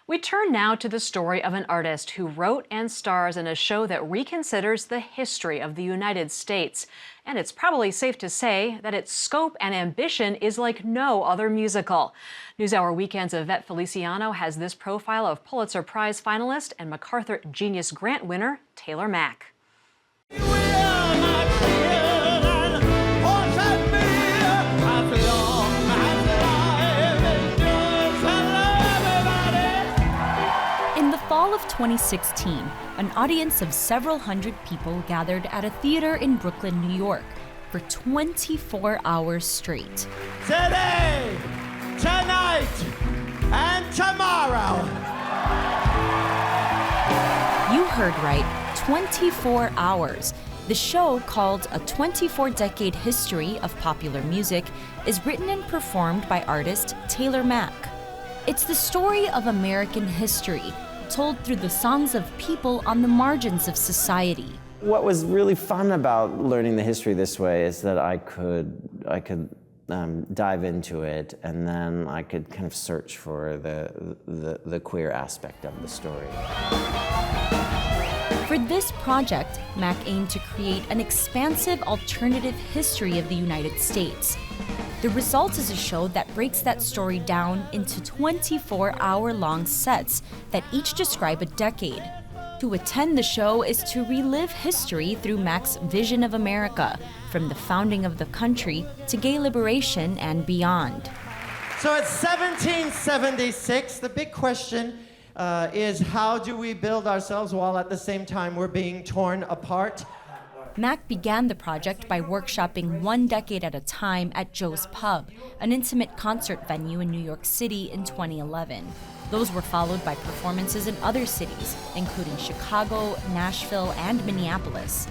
We turn now to the story of an artist who wrote and stars in a show that reconsiders the history of the United States. And it's probably safe to say that its scope and ambition is like no other musical. NewsHour Weekend's Ivette Feliciano has this profile of Pulitzer Prize finalist and MacArthur Genius Grant winner, Taylor Mack. Fall of 2016, an audience of several hundred people gathered at a theater in Brooklyn, New York, for 24 hours straight. Today, tonight, and tomorrow. You heard right, 24 hours. The show, called A 24-Decade History of Popular Music, is written and performed by artist Taylor Mack. It's the story of American history, told through the songs of people on the margins of society. What was really fun about learning the history this way is that I could dive into it, and then I could kind of search for the queer aspect of the story. For this project, Mack aimed to create an expansive alternative history of the United States. The result is a show that breaks that story down into 24-hour-long sets that each describe a decade. To attend the show is to relive history through Mack's vision of America, from the founding of the country to gay liberation and beyond. So it's 1776. The big question is, how do we build ourselves while at the same time we're being torn apart? Mack began the project by workshopping one decade at a time at Joe's Pub, an intimate concert venue in New York City in 2011. Those were followed by performances in other cities, including Chicago, Nashville, and Minneapolis.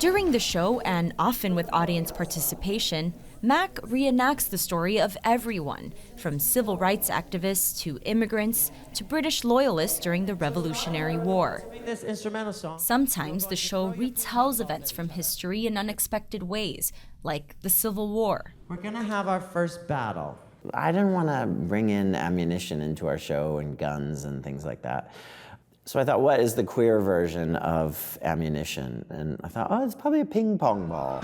During the show, and often with audience participation, Mack reenacts the story of everyone, from civil rights activists to immigrants to British loyalists during the Revolutionary War. This instrumental song. Sometimes the show retells events from history in unexpected ways, like the Civil War. We're gonna have our first battle. I didn't want to bring in ammunition into our show and guns and things like that. So I thought, what is the queer version of ammunition? And I thought, oh, it's probably a ping pong ball.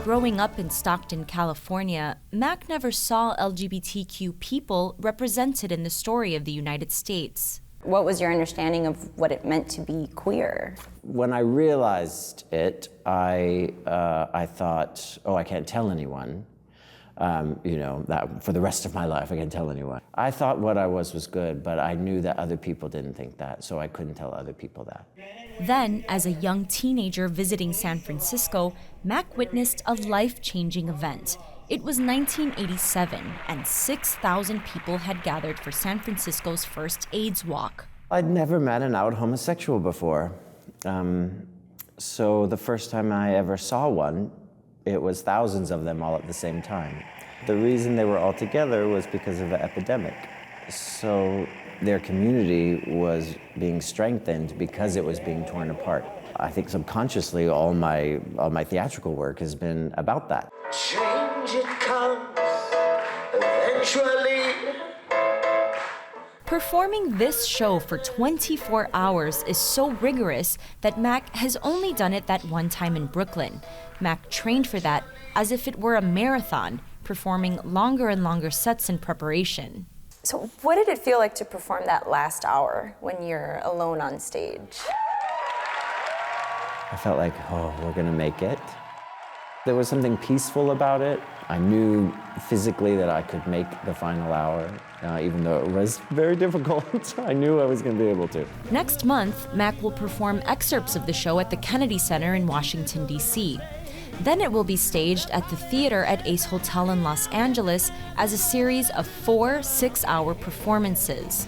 Growing up in Stockton, California, Mack never saw LGBTQ people represented in the story of the United States. What was your understanding of what it meant to be queer? When I realized it, I thought, oh, I can't tell anyone. That for the rest of my life, I can't tell anyone. I thought what I was good, but I knew that other people didn't think that, so I couldn't tell other people that. Then, as a young teenager visiting San Francisco, Mack witnessed a life-changing event. It was 1987, and 6,000 people had gathered for San Francisco's first AIDS walk. I'd never met an out homosexual before. So the first time I ever saw one, it was thousands of them all at the same time. The reason they were all together was because of the epidemic. So their community was being strengthened because it was being torn apart. I think subconsciously all my theatrical work has been about that. Change it comes eventually. Performing this show for 24 hours is so rigorous that Mack has only done it that one time in Brooklyn. Mack trained for that as if it were a marathon, performing longer and longer sets in preparation. So what did it feel like to perform that last hour when you're alone on stage? I felt like, oh, we're gonna make it. There was something peaceful about it. I knew physically that I could make the final hour, even though it was very difficult. I knew I was gonna be able to. Next month, Mack will perform excerpts of the show at the Kennedy Center in Washington, D.C. Then it will be staged at the theater at Ace Hotel in Los Angeles as a series of 4 6-hour performances.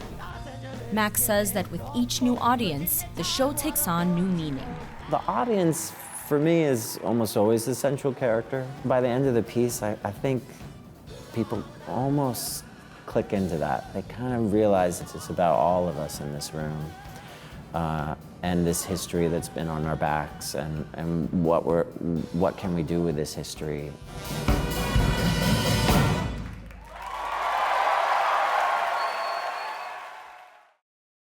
Mack says that with each new audience, the show takes on new meaning. The audience, for me, is almost always the central character. By the end of the piece, I think people almost click into that. They kind of realize it's about all of us in this room. And this history that's been on our backs, and what can we do with this history.